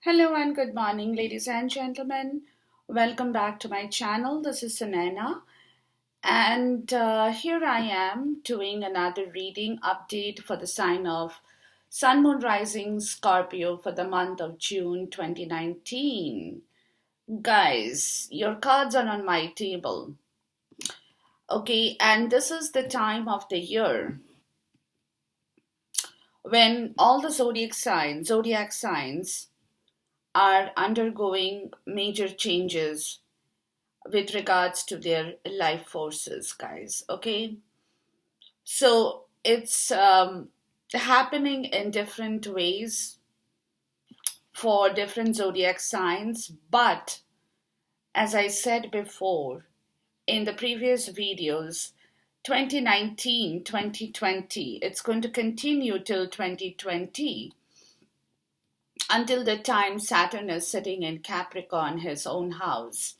Hello and good morning, ladies and gentlemen. Welcome back to my channel. This is Sunaina, and here I am doing another reading update for the sign of Sun Moon Rising Scorpio for the month of June 2019. Guys, your cards are on my table. Okay, and this is the time of the year when all the zodiac signs are undergoing major changes with regards to their life forces, guys. Okay, so it's happening in different ways for different zodiac signs, but as I said before in the previous videos, 2019, 2020, it's going to continue till 2020 until the time Saturn is sitting in Capricorn, his own house,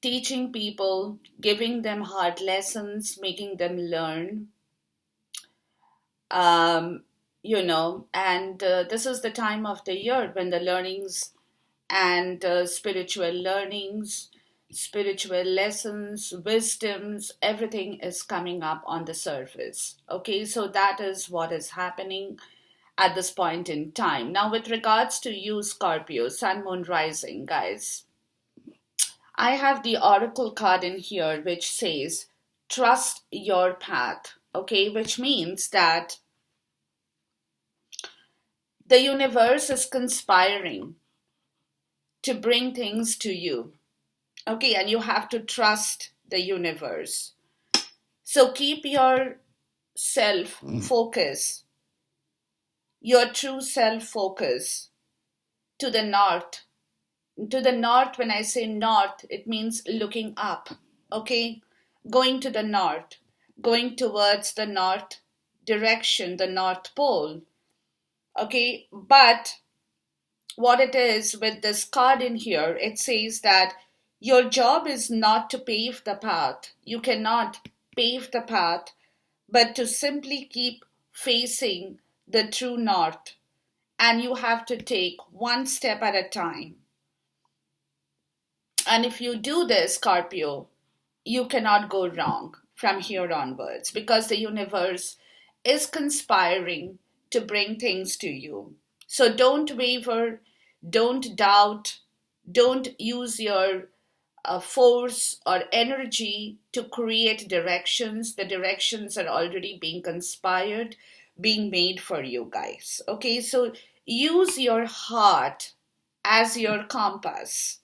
teaching people, giving them hard lessons, making them learn. Um, and this is the time of the year when the learnings and spiritual lessons, wisdoms, everything is coming up on the surface. Okay, so that is what is happening at this point in time. Now, with regards to you, Scorpio, Sun, Moon, Rising, guys, I have the oracle card in here which says, trust your path, okay, which means that the universe is conspiring to bring things to you, okay, and you have to trust the universe. So keep your self focus, your true self focus to the north. To the north, when I say north, it means looking up, okay? Going to the north, going towards the north direction, the North Pole, okay? But what it is with this card in here, it says that your job is not to pave the path. You cannot pave the path, but to simply keep facing the true north. And you have to take one step at a time. And if you do this, Scorpio, you cannot go wrong from here onwards because the universe is conspiring to bring things to you. So don't waver, don't doubt, don't use your force or energy to create directions. The directions are already being conspired, being made for you guys. Okay, so use your heart as your compass,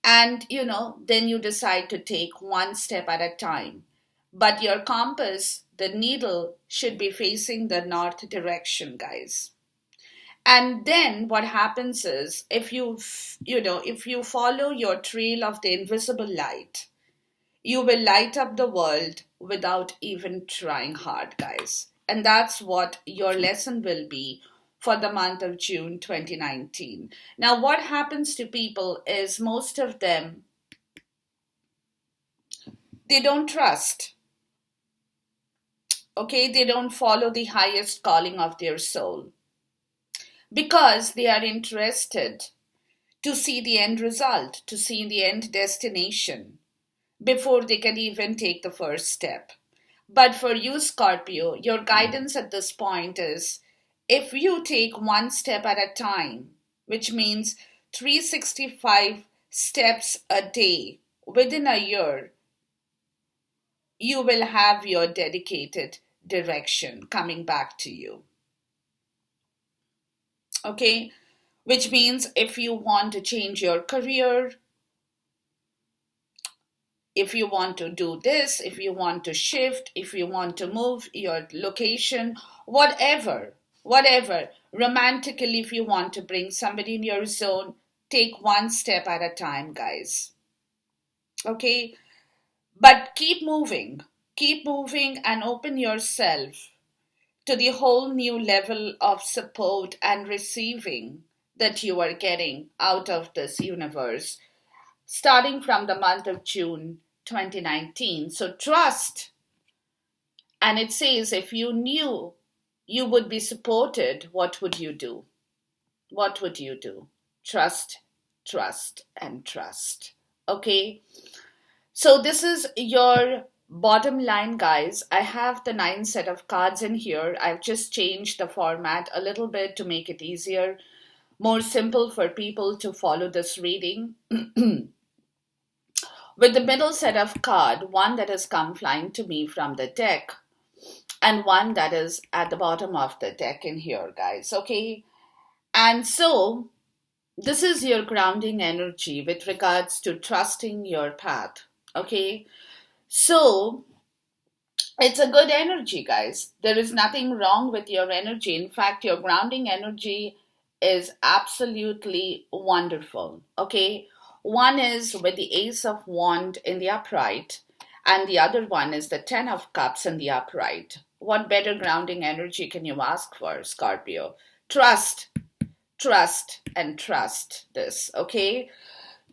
and then you decide to take one step at a time, but your compass, the needle, should be facing the north direction, guys. And then what happens is, if you follow your trail of the invisible light, you will light up the world without even trying hard, guys. And that's what your lesson will be for the month of June 2019. Now, what happens to people is most of them, they don't trust. Okay, they don't follow the highest calling of their soul because they are interested to see the end result, to see the end destination before they can even take the first step. But for you, Scorpio, your guidance at this point is, if you take one step at a time, which means 365 steps a day within a year, you will have your dedicated direction coming back to you. Okay? Which means if you want to change your career, if you want to do this, if you want to shift, if you want to move your location, whatever, romantically, if you want to bring somebody in your zone, take one step at a time, guys. Okay? But keep moving and open yourself to the whole new level of support and receiving that you are getting out of this universe, starting from the month of June 2019. So trust. And it says, if you knew you would be supported, what would you do? what would you do? Trust, trust, and trust. Okay? So this is your bottom line, guys. I have the 9 set of cards in here. I've just changed the format a little bit to make it easier, more simple for people to follow this reading. With the middle set of card, one that has come flying to me from the deck, and one that is at the bottom of the deck in here, guys. Okay? And so this is your grounding energy with regards to trusting your path. Okay? So it's a good energy, guys. There is nothing wrong with your energy. In fact, your grounding energy is absolutely wonderful. Okay? One is with the Ace of Wand in the upright, and the other one is the Ten of Cups in the upright. What better grounding energy can you ask for, Scorpio? Trust, trust, and trust this. Okay?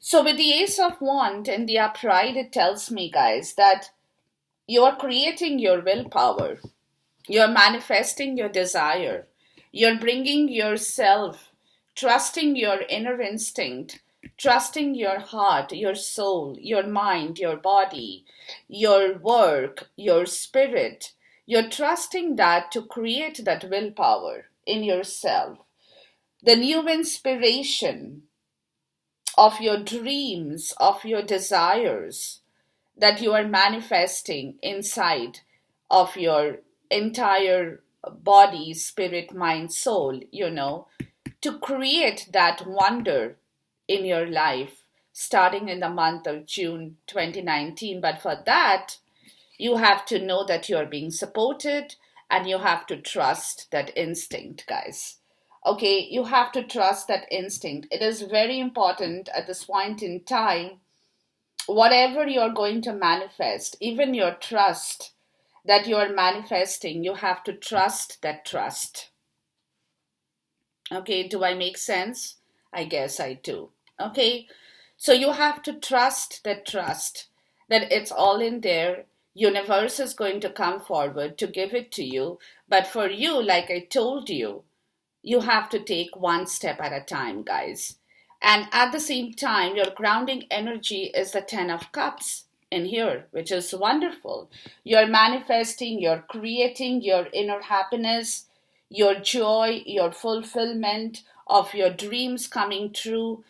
So with the Ace of Wand in the upright, it tells me, guys, that you're creating your willpower. You're manifesting your desire. You're bringing yourself, trusting your inner instinct, trusting your heart, your soul, your mind, your body, your work, your spirit. You're trusting that to create that willpower in yourself. The new inspiration of your dreams, of your desires, that you are manifesting inside of your entire body, spirit, mind, soul, to create that wonder in your life starting in the month of June 2019. But for that, you have to know that you're being supported and you have to trust that instinct, guys. Okay, you have to trust that instinct. It is very important at this point in time, whatever you're going to manifest, even your trust that you're manifesting, you have to trust that trust. Okay, do I make sense? I guess I do. Okay, so you have to trust that it's all in there. Universe is going to come forward to give it to you. But for you, like I told you, you have to take one step at a time, guys. And at the same time, your grounding energy is the Ten of Cups in here, which is wonderful. You're manifesting, you're creating your inner happiness, your joy, your fulfillment of your dreams coming true,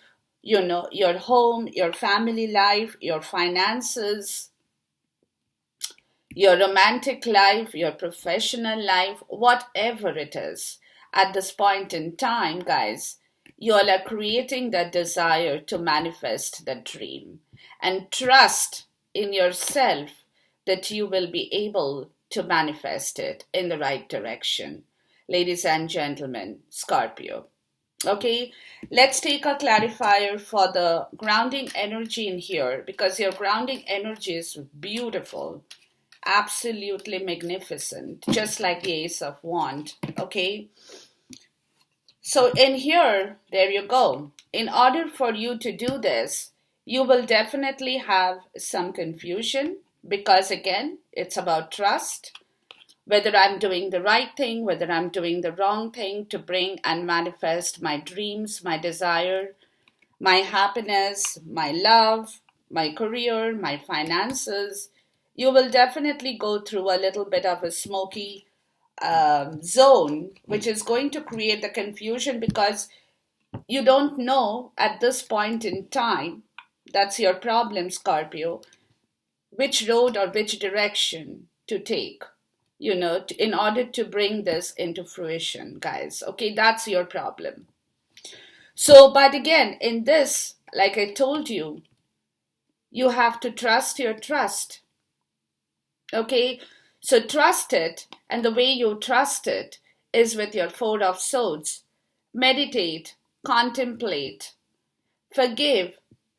your home, your family life, your finances, your romantic life, your professional life, whatever it is. At this point in time, guys, you all are creating that desire to manifest that dream. And trust in yourself that you will be able to manifest it in the right direction. Ladies and gentlemen, Scorpio. Okay, let's take a clarifier for the grounding energy in here, because your grounding energy is beautiful, absolutely magnificent, just like the Ace of Wand. Okay, so in here, there you go. In order for you to do this, you will definitely have some confusion, because again, it's about trust, whether I'm doing the right thing, whether I'm doing the wrong thing to bring and manifest my dreams, my desire, my happiness, my love, my career, my finances. You will definitely go through a little bit of a smoky zone, which is going to create the confusion, because you don't know at this point in time. That's your problem, Scorpio, which road or which direction to take, in order to bring this into fruition, guys. Okay, that's your problem. So, but again, in this, like I told you, you have to trust your trust. Okay, so trust it, and the way you trust it is with your Four of Swords. Meditate, contemplate, forgive,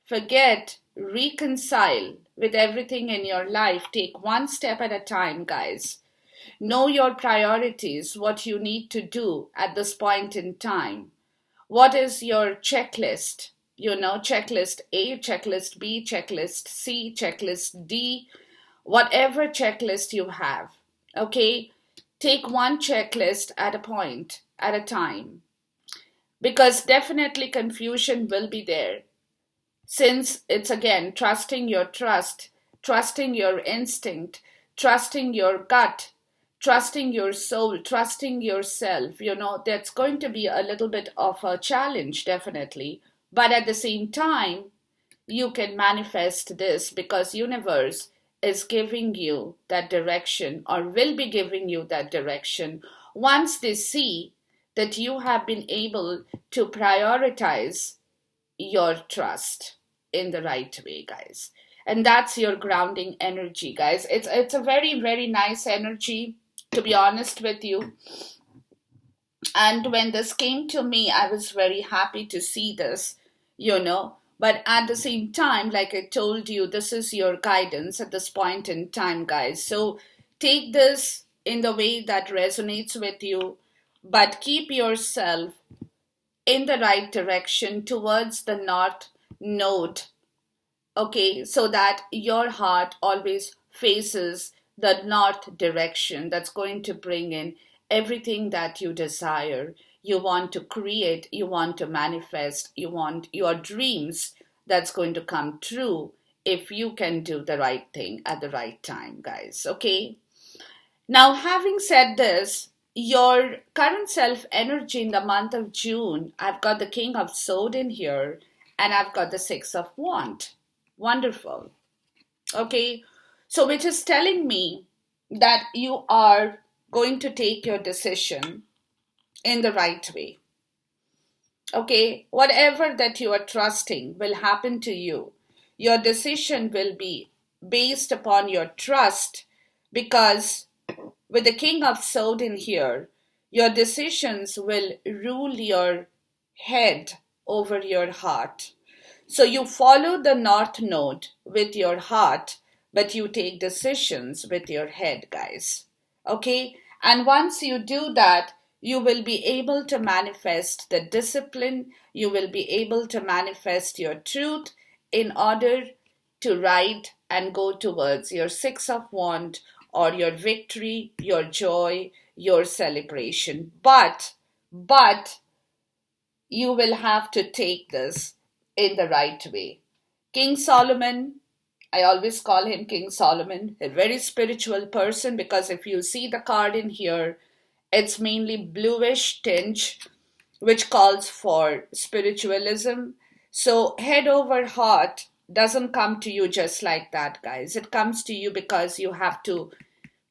forget, reconcile with everything in your life. Take one step at a time, guys. Know your priorities, what you need to do at this point in time. What is your checklist? Checklist A, checklist B, checklist C, checklist D, whatever checklist you have. Okay? Take one checklist at a point, at a time. because definitely confusion will be there, since it's again trusting your trust, trusting your instinct, trusting your gut, trusting your soul, trusting yourself. That's going to be a little bit of a challenge, definitely. But at the same time, you can manifest this because universe is giving you that direction, or will be giving you that direction, once they see that you have been able to prioritize your trust in the right way, guys. And that's your grounding energy, guys. It's a very, very nice energy, to be honest with you. And when this came to me, I was very happy to see this. But at the same time, like I told you, this is your guidance at this point in time, guys. So take this in the way that resonates with you, but keep yourself in the right direction towards the north node, okay, so that your heart always faces the north direction. That's going to bring in everything that you desire, you want to create, you want to manifest, you want your dreams that's going to come true if you can do the right thing at the right time, guys. Okay, now, having said this, your current self energy in the month of June, I've got the King of Sword in here, and I've got the Six of Wand. Wonderful. Okay, so which is telling me that you are going to take your decision in the right way. Okay, whatever that you are trusting will happen to you. Your decision will be based upon your trust, because with the King of Sword in here, your decisions will rule your head over your heart. So you follow the North Node with your heart, but you take decisions with your head, guys. Okay? And once you do that, you will be able to manifest the discipline, you will be able to manifest your truth in order to ride and go towards your Six of Wands, or your victory, your joy, your celebration. But you will have to take this in the right way. King Solomon, I always call him King Solomon, a very spiritual person, because if you see the card in here, it's mainly bluish tinge, which calls for spiritualism. So, head over heart doesn't come to you just like that, guys. It comes to you because you have to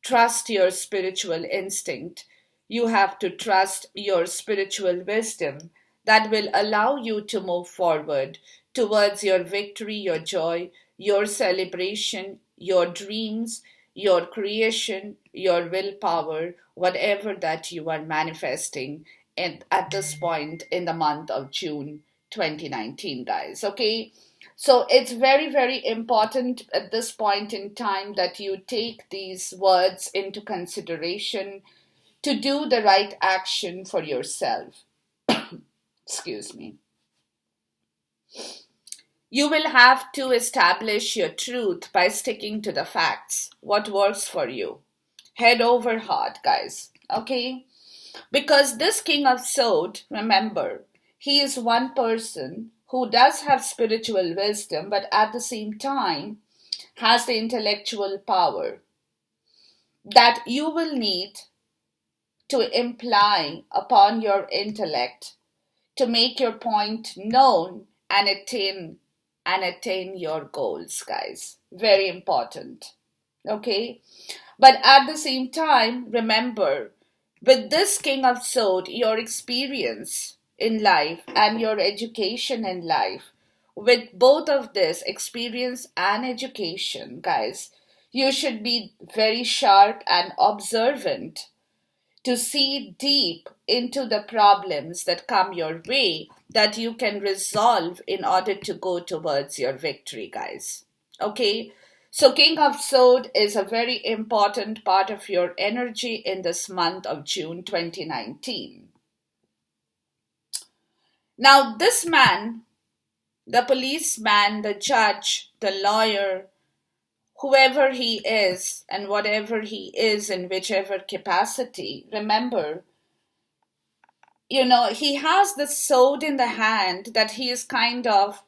trust your spiritual instinct. You have to trust your spiritual wisdom that will allow you to move forward towards your victory, your joy, your celebration, your dreams, your creation, your willpower, whatever that you are manifesting at this point in the month of June 2019, guys. Okay, so it's very, very important at this point in time that you take these words into consideration to do the right action for yourself. Excuse me. You will have to establish your truth by sticking to the facts, what works for you. Head over heart, guys. Okay? Because this King of Swords, remember, he is one person who does have spiritual wisdom, but at the same time has the intellectual power that you will need to imply upon your intellect to make your point known and attain your goals, guys. Very important. Okay? But at the same time, remember, with this King of Swords, your experience in life and your education in life, with both of this experience and education, guys, you should be very sharp and observant to see deep into the problems that come your way that you can resolve in order to go towards your victory, guys. Okay? So, King of Sword is a very important part of your energy in this month of June 2019. Now, this man, the policeman, the judge, the lawyer, whoever he is and whatever he is in whichever capacity, remember, he has the sword in the hand that he is kind of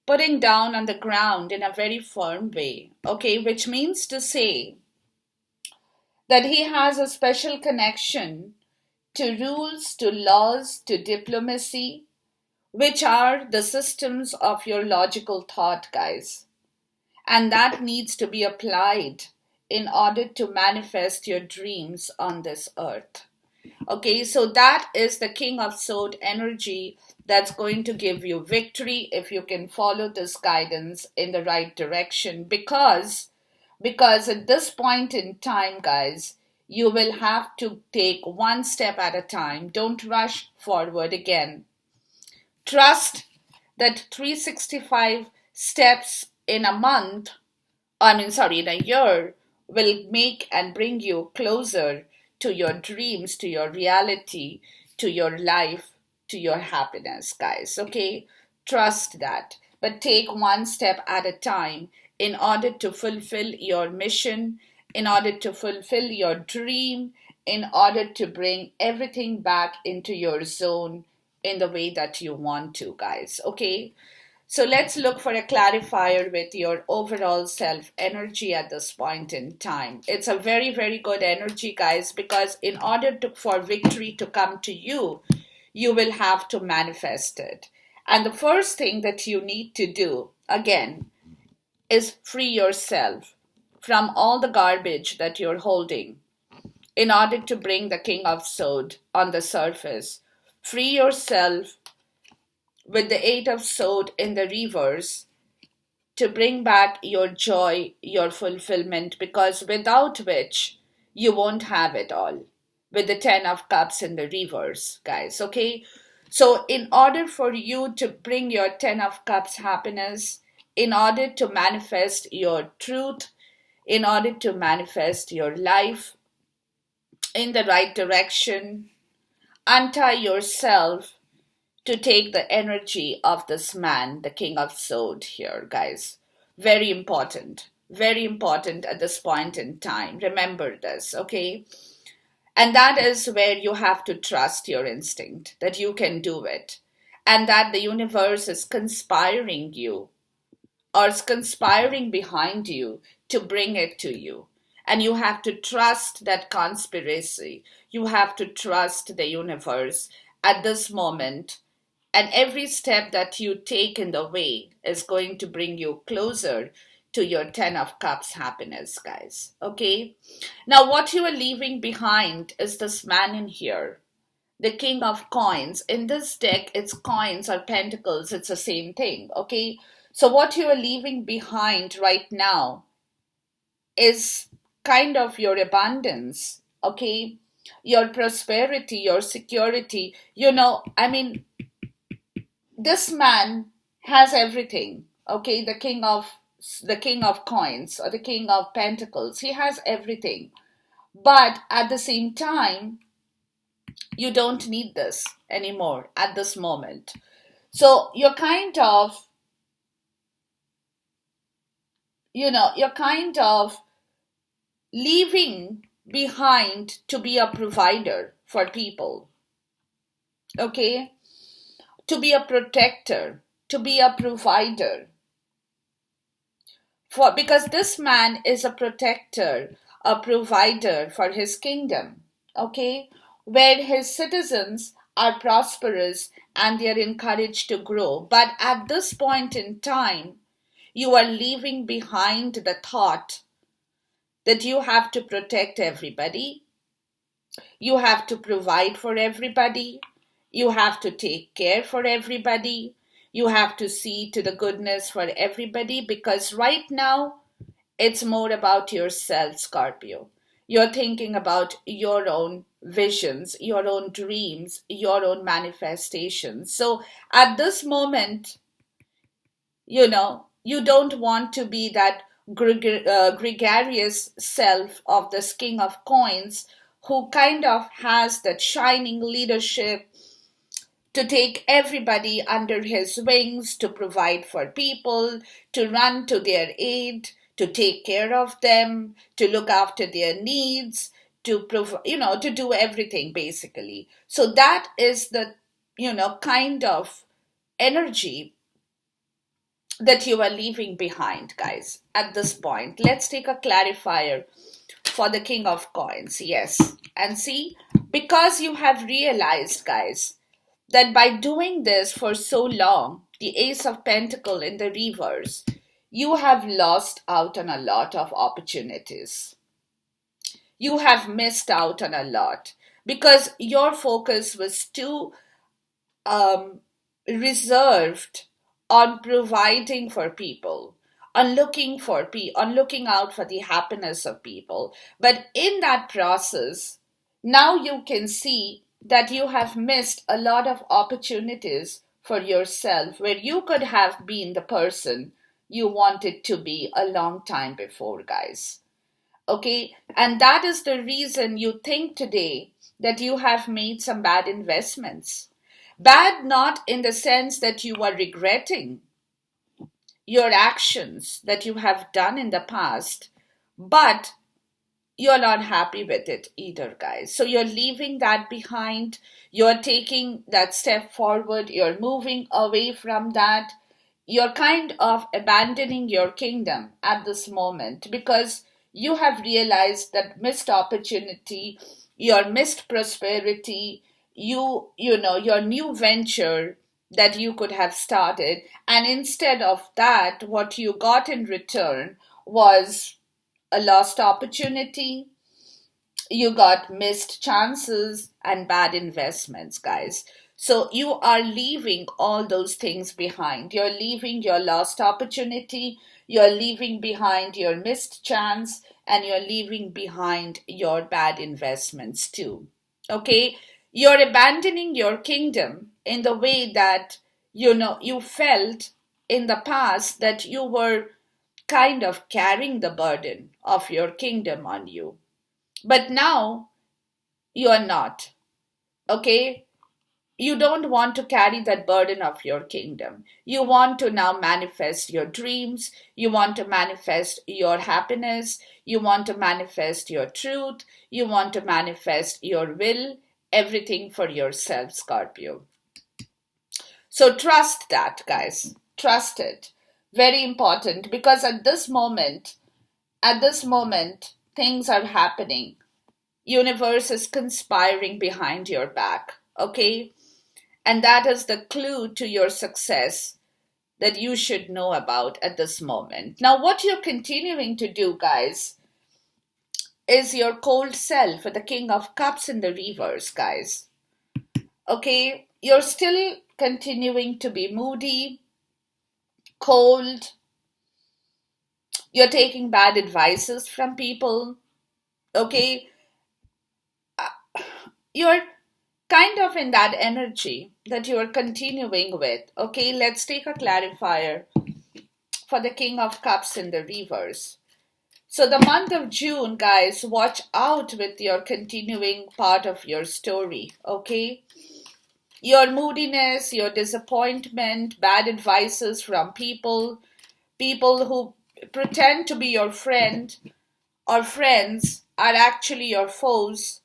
putting down on the ground in a very firm way, okay, which means to say that he has a special connection to rules, to laws, to diplomacy, which are the systems of your logical thought, guys. And that needs to be applied in order to manifest your dreams on this earth. Okay, so that is the King of Sword energy that's going to give you victory if you can follow this guidance in the right direction, because at this point in time, guys, you will have to take one step at a time. Don't rush forward again. Trust that 365 steps in a month, in a year, will make and bring you closer to your dreams, to your reality, to your life, to your happiness, guys. Okay? Trust that. But take one step at a time in order to fulfill your mission, in order to fulfill your dream, in order to bring everything back into your zone in the way that you want to, guys. Okay? So let's look for a clarifier with your overall self energy at this point in time. It's a very, very good energy, guys, because in order for victory to come to you, you will have to manifest it. And the first thing that you need to do, again, is free yourself from all the garbage that you're holding in order to bring the King of Swords on the surface. Free yourself with the Eight of Swords in the reverse to bring back your joy, your fulfillment, because without which you won't have it all. With the Ten of Cups in the reverse, guys, okay? So in order for you to bring your Ten of Cups happiness, in order to manifest your truth, in order to manifest your life in the right direction, untie yourself to take the energy of this man, the King of Swords here, guys. Very important. Very important at this point in time. Remember this, okay? And that is where you have to trust your instinct, that you can do it. And that the universe is conspiring you, or is conspiring behind you to bring it to you. And you have to trust that conspiracy. You have to trust the universe at this moment. And every step that you take in the way is going to bring you closer to your Ten of Cups happiness, guys. Okay? Now, what you are leaving behind is this man in here, the King of Coins. In this deck, it's coins or pentacles. It's the same thing. Okay? So what you are leaving behind right now is kind of your abundance. Okay? Your prosperity, your security. This man has everything. Okay, the king of coins or the king of pentacles, he has everything, but at the same time you don't need this anymore at this moment. So you're kind of leaving behind to be a provider for people. Okay, to be a protector, to be a provider. Because this man is a protector, a provider for his kingdom, okay, where his citizens are prosperous and they are encouraged to grow. But at this point in time, you are leaving behind the thought that you have to protect everybody, you have to provide for everybody, you have to take care for everybody. You have to see to the goodness for everybody, because right now it's more about yourself, Scorpio. You're thinking about your own visions, your own dreams, your own manifestations. So at this moment, you don't want to be that gregarious self of this King of Coins who kind of has that shining leadership to take everybody under his wings, to provide for people, to run to their aid, to take care of them, to look after their needs, to to do everything basically. So that is the, kind of energy that you are leaving behind, guys, at this point. Let's take a clarifier for the King of Coins. Yes. And see, because you have realized, guys, that by doing this for so long, the Ace of Pentacle in the reverse, you have lost out on a lot of opportunities. You have missed out on a lot because your focus was too um, reserved on providing for people, on looking out for the happiness of people. But in that process, now you can see that you have missed a lot of opportunities for yourself where you could have been the person you wanted to be a long time before, guys. Okay, and that is the reason you think today that you have made some bad investments. Bad not in the sense that you are regretting your actions that you have done in the past, but you're not happy with it either, guys. So you're leaving that behind. You're taking that step forward. You're moving away from that. You're kind of abandoning your kingdom at this moment because you have realized that missed opportunity, your missed prosperity, your new venture that you could have started. And instead of that, what you got in return was a lost opportunity, you got missed chances and bad investments, guys. So you are leaving all those things behind. You're leaving your lost opportunity, you're leaving behind your missed chance, and you're leaving behind your bad investments too. Okay? You're abandoning your kingdom in the way that you felt in the past that you were kind of carrying the burden of your kingdom on you. But now you are not. Okay? You don't want to carry that burden of your kingdom. You want to now manifest your dreams. You want to manifest your happiness. You want to manifest your truth. You want to manifest your will. Everything for yourself, Scorpio. So trust that, guys. Trust it. Very important because at this moment, things are happening. Universe is conspiring behind your back. Okay? And that is the clue to your success that you should know about at this moment. Now, what you're continuing to do, guys, is your cold self, the King of Cups in the reverse, guys. Okay? You're still continuing to be moody, cold. You're taking bad advices from people. Okay? You're kind of in that energy that you are continuing with. Okay, let's take a clarifier for the King of Cups in the reverse. So, the month of June, guys, watch out with your continuing part of your story. Okay, your moodiness, your disappointment, bad advices from people who pretend to be your friend or friends are actually your foes,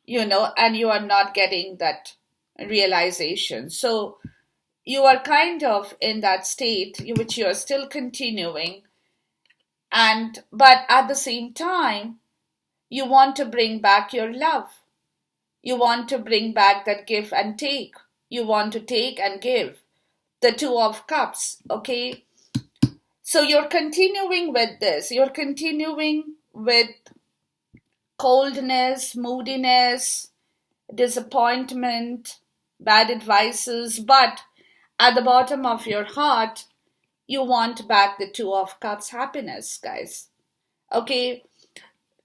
and you are not getting that realization. So you are kind of in that state which you are still continuing, and but at the same time, you want to bring back your love. You want to bring back that give and take. You want to take and give. The Two of Cups, okay? So you're continuing with this. You're continuing with coldness, moodiness, disappointment, bad advices, but at the bottom of your heart, you want back the Two of Cups happiness, guys. Okay?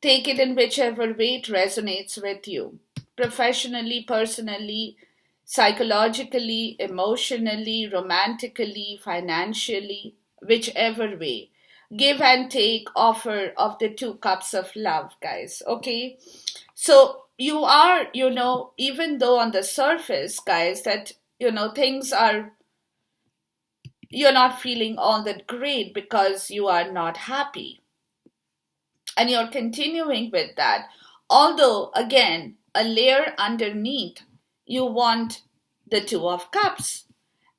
Take it in whichever way it resonates with you. Professionally, personally, psychologically, emotionally, romantically, financially, whichever way. Give and take offer of the Two Cups of love, guys. Okay? So you are, even though on the surface, guys, that, things are, you're not feeling all that great because you are not happy. And you're continuing with that. Although, again, a layer underneath, you want the Two of Cups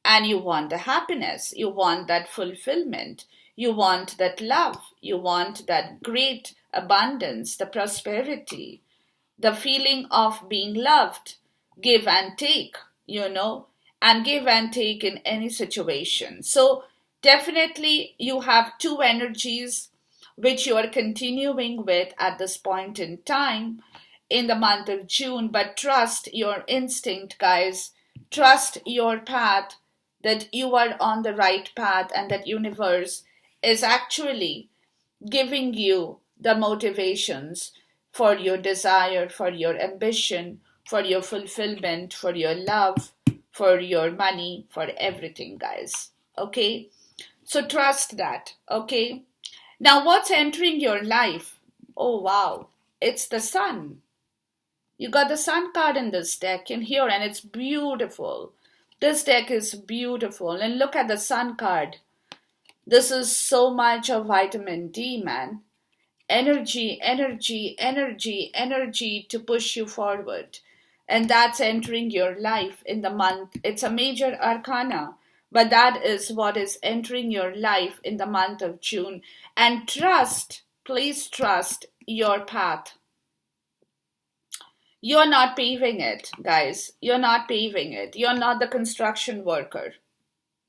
and you want the happiness, you want that fulfillment, you want that love, you want that great abundance, the prosperity, the feeling of being loved, give and take, and give and take in any situation. So, definitely, you have two energies which you are continuing with at this point in time in the month of June. But trust your instinct, guys. Trust your path, that you are on the right path and that universe is actually giving you the motivations for your desire, for your ambition, for your fulfillment, for your love, for your money, for everything, guys. Okay? So trust that. Okay? Now, what's entering your life? Oh, wow. It's the sun. You got the sun card in this deck in here, and it's beautiful. This deck is beautiful. And look at the sun card. This is so much of vitamin D, man. Energy, energy, energy, energy to push you forward. And that's entering your life in the month. It's a major arcana, but that is what is entering your life in the month of June. And trust, please trust your path. You're not paving it, guys. You're not paving it. You're not the construction worker.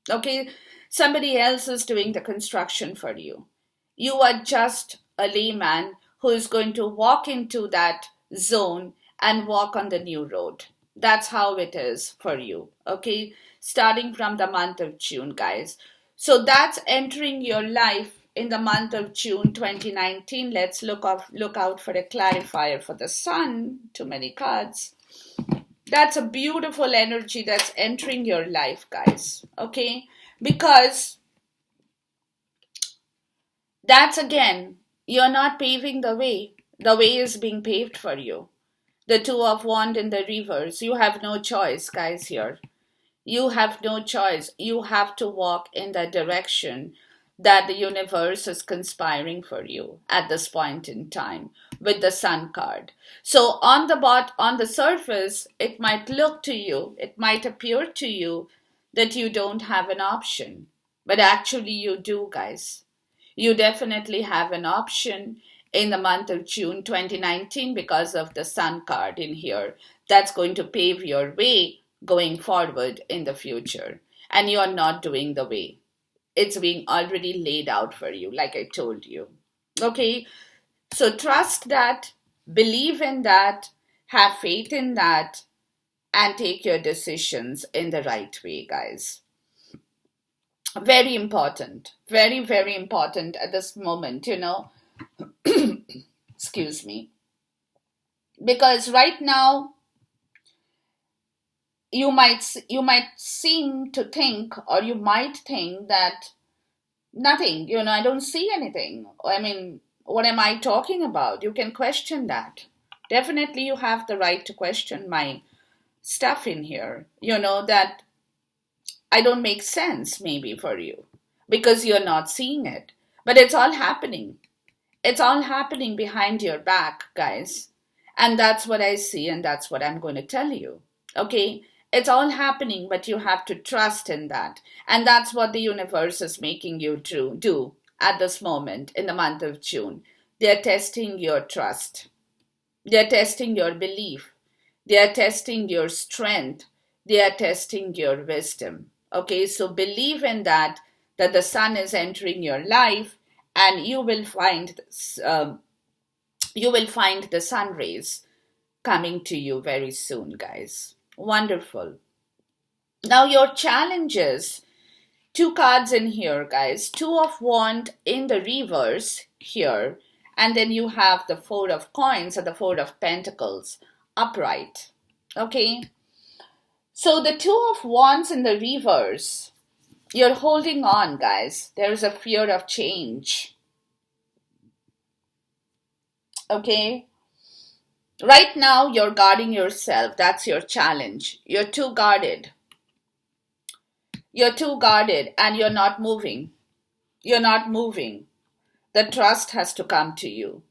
Okay? Somebody else is doing the construction for you. You are just a layman who is going to walk into that zone and walk on the new road. That's how it is for you. Okay? Starting from the month of June, guys. So that's entering your life in the month of June 2019. Let's look out for a clarifier for the sun. Too many cards. That's a beautiful energy that's entering your life, guys. Okay? Because that's again, you're not paving the way. The way is being paved for you. The Two of Wands in the reverse. You have no choice, guys, here. You have no choice. You have to walk in the direction that the universe is conspiring for you at this point in time with the sun card. So on the surface, it might look to you, it might appear to you that you don't have an option. But actually you do, guys. You definitely have an option in the month of June 2019 because of the sun card in here. That's going to pave your way going forward in the future. And you're not doing the way. It's being already laid out for you, like I told you. Okay? So trust that, believe in that, have faith in that, and take your decisions in the right way, guys. Very important. Very, very important at this moment, Excuse me. Because right now, you might seem to think, or you might think that nothing, I don't see anything. I mean, what am I talking about? You can question that. Definitely, you have the right to question my stuff in here, that I don't make sense maybe for you because you're not seeing it. But it's all happening. It's all happening behind your back, guys. And that's what I see, and that's what I'm going to tell you. Okay? It's all happening, but you have to trust in that. And that's what the universe is making you do at this moment in the month of June. They're testing your trust. They're testing your belief. They're testing your strength. They are testing your wisdom. Okay, so believe in that the sun is entering your life, and you will find the sun rays coming to you very soon, guys. Wonderful. Now your challenges. Two cards in here, guys. Two of Wands in the reverse here, and then you have the Four of Coins or the Four of Pentacles upright. Okay. So the Two of Wands in the reverse, you're holding on, guys. There is a fear of change. Okay? Right now, you're guarding yourself. That's your challenge. You're too guarded. You're too guarded and you're not moving. You're not moving. The trust has to come to you.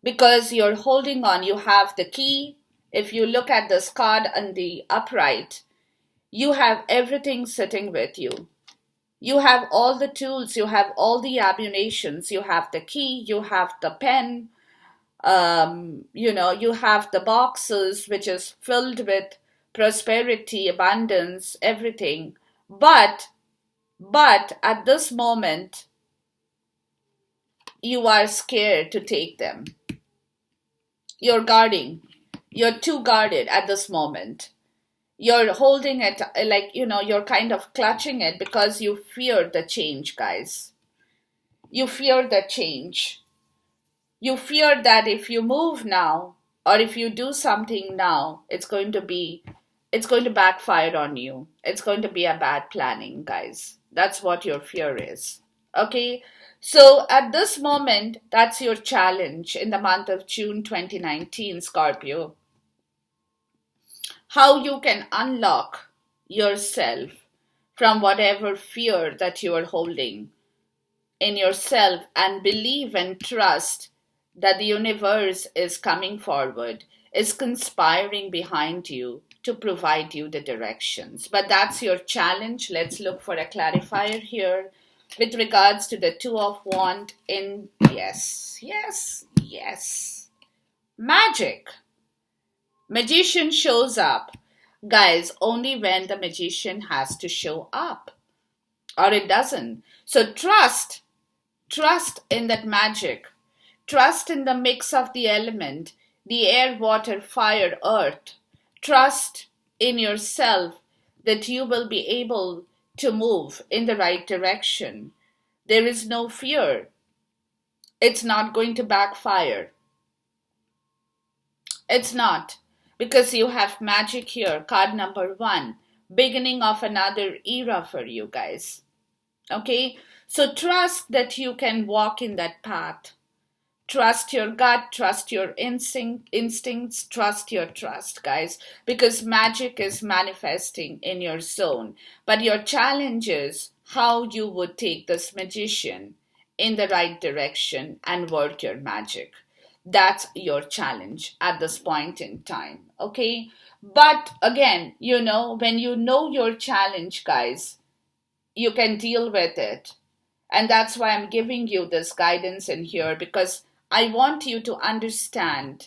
because you're holding on. You have the key. If you look at this card on the upright, you have everything sitting with you. You have all the tools, you have all the ammunitions, you have the key, you have the pen, you have the boxes, which is filled with prosperity, abundance, everything. But at this moment, you are scared to take them. You're guarding. You're too guarded at this moment. You're holding it like, you're kind of clutching it because you fear the change, guys. You fear the change. You fear that if you move now or if you do something now, it's going to backfire on you. It's going to be a bad planning, guys. That's what your fear is. Okay? So at this moment, that's your challenge in the month of June 2019, Scorpio. How you can unlock yourself from whatever fear that you are holding in yourself and believe and trust that the universe is coming forward, is conspiring behind you to provide you the directions. But that's your challenge. Let's look for a clarifier here with regards to the Two of Wands in yes. Magic. Magician shows up. Guys, only when the magician has to show up. Or it doesn't. So trust in that magic. Trust in the mix of the element, the air, water, fire, earth. Trust in yourself that you will be able to move in the right direction. There is no fear. It's not going to backfire. It's not. Because you have magic here, card number 1, beginning of another era for you guys. Okay? So trust that you can walk in that path. Trust your gut, trust your instincts, trust your trust, guys, because magic is manifesting in your zone. But your challenge is how you would take this magician in the right direction and work your magic. That's your challenge at this point in time, okay? But again, when you know your challenge, guys, you can deal with it. And that's why I'm giving you this guidance in here, because I want you to understand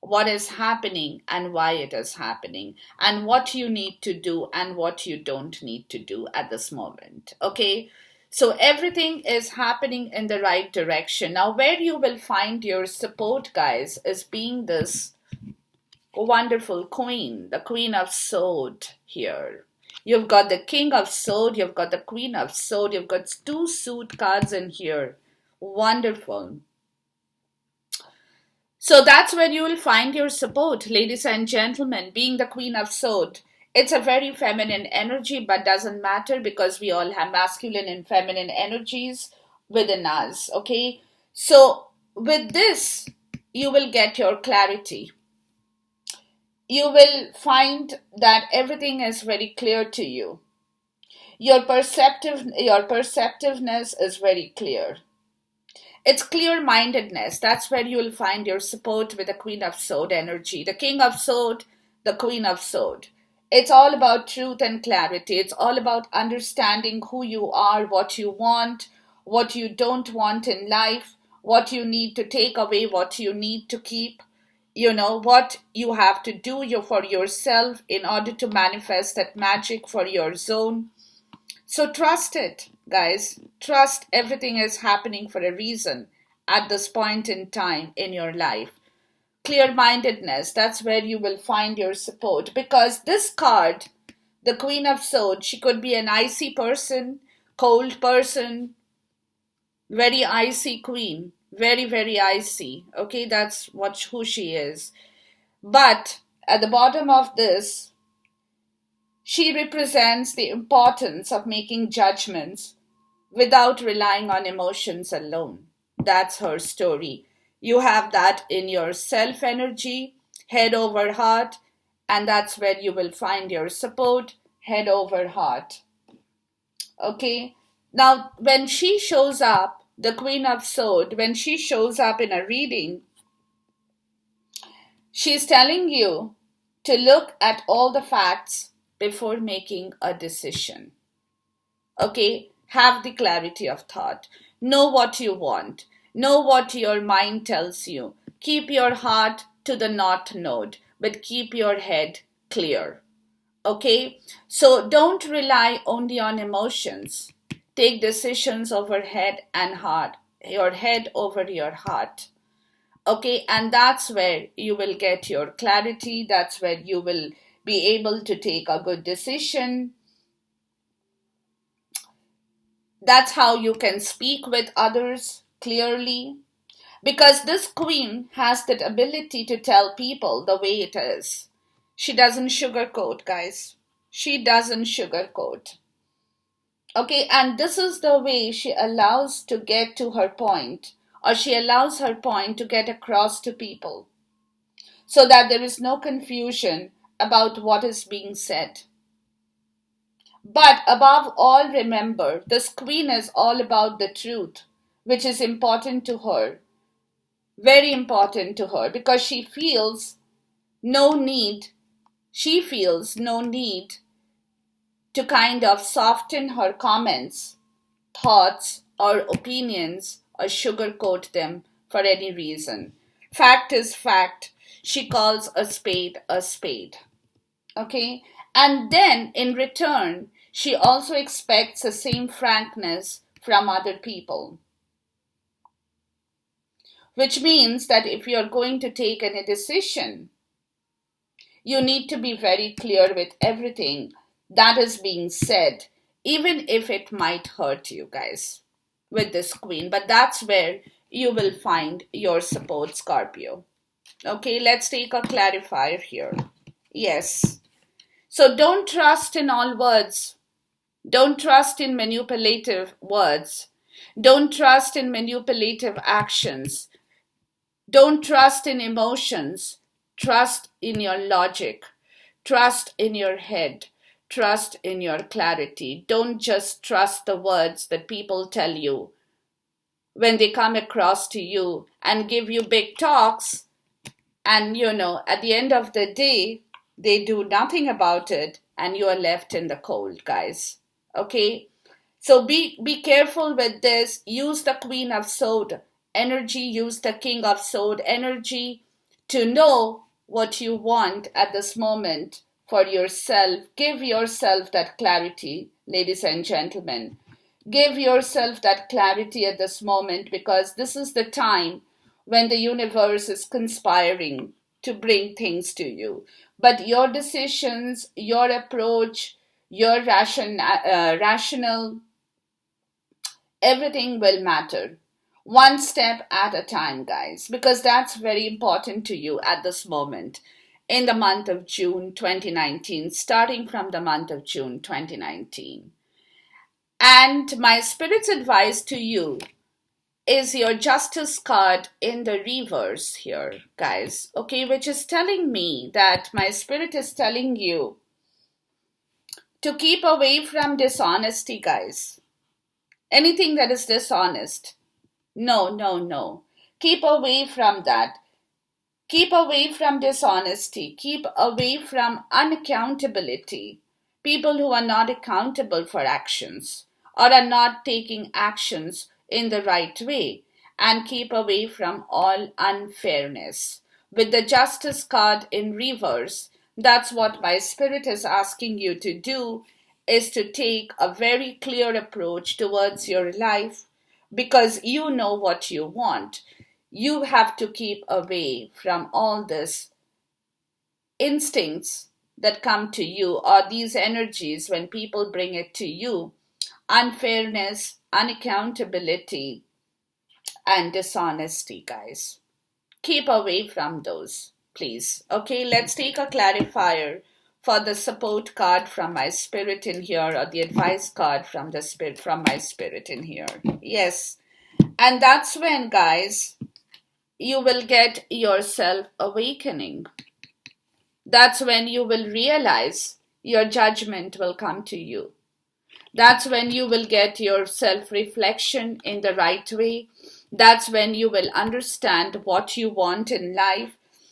what is happening and why it is happening and what you need to do and what you don't need to do at this moment. Okay? So everything is happening in the right direction. Now, where you will find your support, guys, is being this wonderful queen, the Queen of Swords here. You've got the King of Swords, you've got the Queen of Swords, you've got 2 suit cards in here. Wonderful. So that's where you will find your support, ladies and gentlemen, being the Queen of Swords. It's a very feminine energy, but doesn't matter because we all have masculine and feminine energies within us, okay? So with this, you will get your clarity. You will find that everything is very clear to you. Your perceptiveness is very clear. It's clear-mindedness. That's where you will find your support with the Queen of Swords energy. The King of Swords, the Queen of Swords. It's all about truth and clarity. It's all about understanding who you are, what you want, what you don't want in life, what you need to take away, what you need to keep. What you have to do for yourself in order to manifest that magic for your zone. So trust it, guys. Trust everything is happening for a reason at this point in time in your life. Clear-mindedness, that's where you will find your support. Because this card, the Queen of Swords, she could be an icy person, cold person, very icy queen. Very, very icy. Okay, that's who she is. But at the bottom of this, she represents the importance of making judgments without relying on emotions alone. That's her story. You have that in your self energy, head over heart, and that's where you will find your support, head over heart. Okay? Now, when she shows up, the Queen of Swords, when she shows up in a reading, She's telling you to look at all the facts before making a decision. Okay? Have the clarity of thought. Know what you want. Know what your mind tells you. Keep your heart to the north node, but keep your head clear. Okay? So don't rely only on emotions. Take decisions over head and heart, your head over your heart. Okay, and that's where you will get your clarity. That's where you will be able to take a good decision. That's how you can speak with others clearly. Because this queen has that ability to tell people the way it is. She doesn't sugarcoat, guys. She doesn't sugarcoat. Okay, and this is the way she allows to get to her point, or she allows her point to get across to people, so that there is no confusion about what is being said. But above all, remember, this queen is all about the truth, which is important to her, very important to her, because no need, she feels no need to kind of soften her comments, thoughts, or opinions or sugarcoat them for any reason. Fact is fact. She calls a spade a spade. Okay? And then in return, she also expects the same frankness from other people. Which means that if you're going to take any decision, you need to be very clear with everything that is being said, even if it might hurt you guys with this queen. But that's where you will find your support, Scorpio. Okay, let's take a clarifier here. Yes. So don't trust in all words. Don't trust in manipulative words. Don't trust in manipulative actions. Don't trust in emotions. Trust in your logic. Trust in your head. Trust in your clarity. Don't just trust the words that people tell you when they come across to you and give you big talks. And at the end of the day, they do nothing about it and you are left in the cold, guys. Okay? So be careful with this. Use the Queen of Sword energy, use the King of Sword energy to know what you want at this moment for yourself. Give yourself that clarity, ladies and gentlemen. Give yourself that clarity at this moment, because this is the time when the universe is conspiring to bring things to you. But your decisions, your approach, your rational, everything will matter. One step at a time, guys, because that's very important to you at this moment in the month of June 2019, starting from the month of June 2019. And my spirit's advice to you is your justice card in the reverse here, guys, okay, which is telling me that my spirit is telling you to keep away from dishonesty, guys. Anything that is dishonest. No, no, no. Keep away from that. Keep away from dishonesty. Keep away from unaccountability. People who are not accountable for actions or are not taking actions in the right way. And keep away from all unfairness. With the justice card in reverse, that's what my spirit is asking you to do, is to take a very clear approach towards your life, because you know what you want. You have to keep away from all this instincts that come to you, or these energies when people bring it to you. Unfairness, unaccountability, and dishonesty, guys. Keep away from those, please. Okay, let's take a clarifier for the support card from my spirit in here, or the advice card from the spirit, from my spirit in here. Yes. And that's when, guys, you will get yourself awakening. That's when you will realize your judgment will come to you. That's when you will get your self-reflection in the right way. That's when you will understand what you want in life.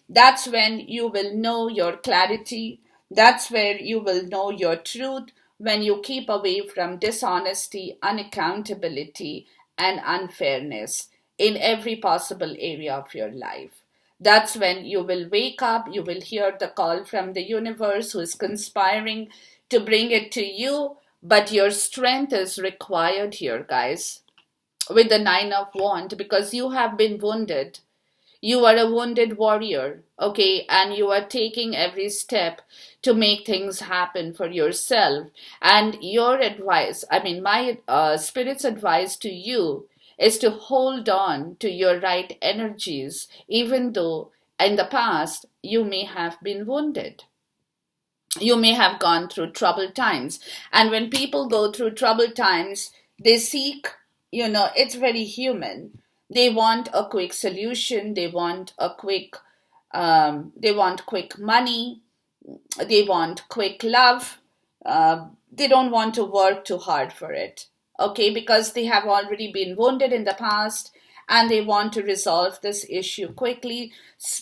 That's when you will know your clarity. That's where you will know your truth, when you keep away from dishonesty, unaccountability, and unfairness in every possible area of your life. That's when you will wake up, you will hear the call from the universe who is conspiring to bring it to you. But your strength is required here, guys, with the Nine of Wands, because you have been wounded. You are a wounded warrior, okay, and you are taking every step to make things happen for yourself. And your advice, I mean, my spirit's advice to you is to hold on to your right energies, even though in the past you may have been wounded. You may have gone through troubled times. And when people go through troubled times, they seek, it's very human. They want a quick solution. They want quick money. They want quick love. They don't want to work too hard for it. Okay, because they have already been wounded in the past and they want to resolve this issue quickly.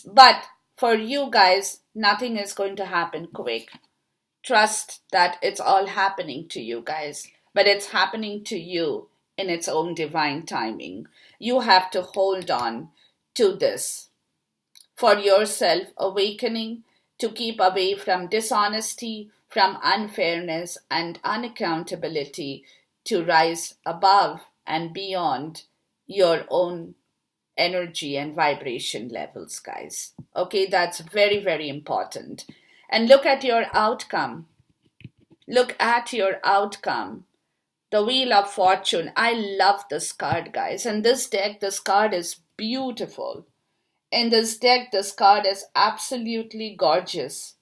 But for you guys, nothing is going to happen quick. Trust that it's all happening to you guys, but it's happening to you in its own divine timing. You have to hold on to this for your self awakening, to keep away from dishonesty, from unfairness and unaccountability, to rise above and beyond your own energy and vibration levels, guys. Okay, that's very, very important. And look at your outcome. Look at your outcome. The Wheel of Fortune. I love this card, guys. And this deck, this card is beautiful. In this deck, this card is absolutely gorgeous.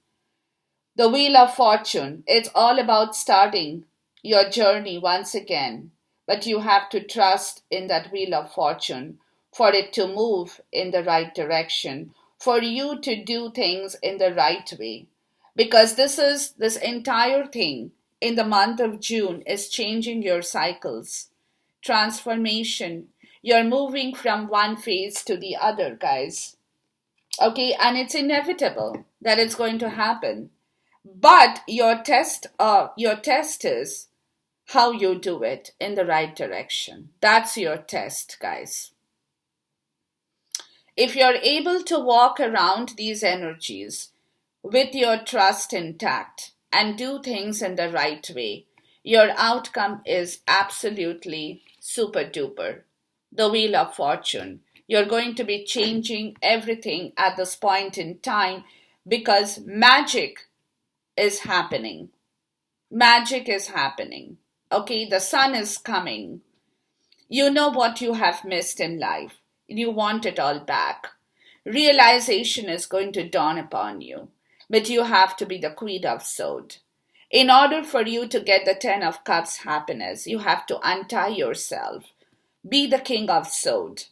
The Wheel of Fortune. It's all about starting your journey once again. But you have to trust in that Wheel of Fortune for it to move in the right direction, for you to do things in the right way. Because this entire thing in the month of June is changing your cycles, transformation. You're moving from one phase to the other, guys. Okay, and it's inevitable that it's going to happen. But your test is how you do it in the right direction. That's your test, guys. If you're able to walk around these energies with your trust intact and do things in the right way, your outcome is absolutely super duper. The Wheel of Fortune. You're going to be changing everything at this point in time because magic is happening. Magic is happening. Okay, the sun is coming. You know what you have missed in life. You want it all back. Realization is going to dawn upon you. But you have to be the Queen of Swords. In order for you to get the Ten of Cups happiness, you have to untie yourself. Be the King of Swords.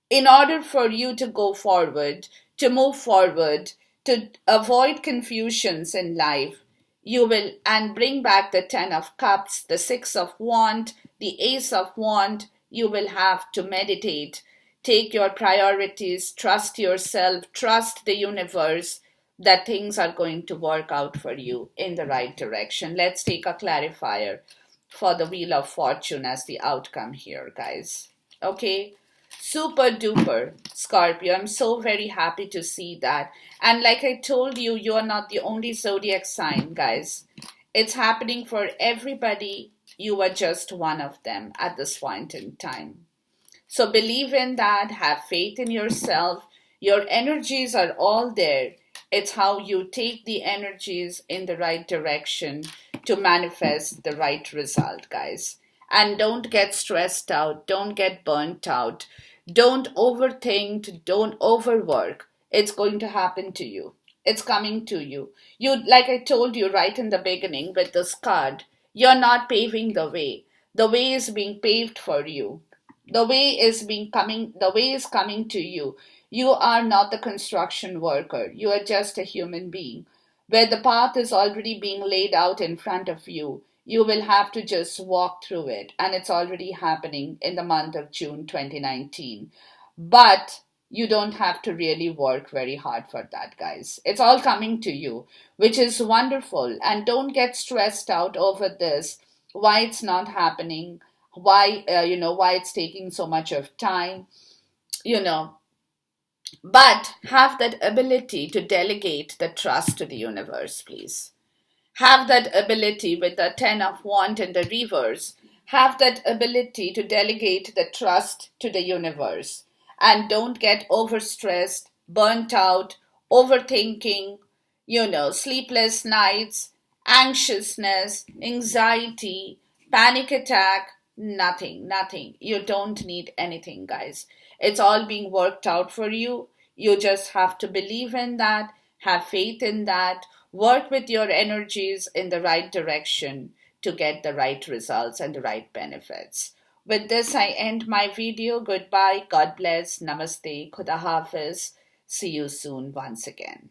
In order for you to go forward, to move forward, to avoid confusions in life, you will and bring back the Ten of Cups, the Six of Wands, the Ace of Wands. You will have to meditate, take your priorities, trust yourself, trust the universe that things are going to work out for you in the right direction. Let's take a clarifier for the Wheel of Fortune as the outcome here, guys. Okay, super duper Scorpio. I'm so very happy to see that. And like I told you, you are not the only zodiac sign, guys. It's happening for everybody. You are just one of them at this point in time. So believe in that, have faith in yourself. Your energies are all there. It's how you take the energies in the right direction to manifest the right result, guys. And don't get stressed out. Don't get burnt out. Don't overthink. Don't overwork. It's going to happen to you. It's coming to you. Like I told you right in the beginning with this card, you're not paving the way. The way is being paved for you. The way is coming to you. You are not the construction worker. You are just a human being. Where the path is already being laid out in front of you, you will have to just walk through it. And it's already happening in the month of June 2019. But You don't have to really work very hard for that, guys. It's all coming to you, which is wonderful. And don't get stressed out over this, why it's not happening, why it's taking so much of time, you know. But have that ability to delegate the trust to the universe, please. Have that ability with the Ten of Wands in the reverse. Have that ability to delegate the trust to the universe. And don't get overstressed, burnt out, overthinking, sleepless nights, anxiousness, anxiety, panic attack. Nothing, nothing. You don't need anything, guys. It's all being worked out for you. You just have to believe in that, have faith in that, work with your energies in the right direction to get the right results and the right benefits. With this, I end my video. Goodbye. God bless. Namaste. Khuda Hafiz. See you soon once again.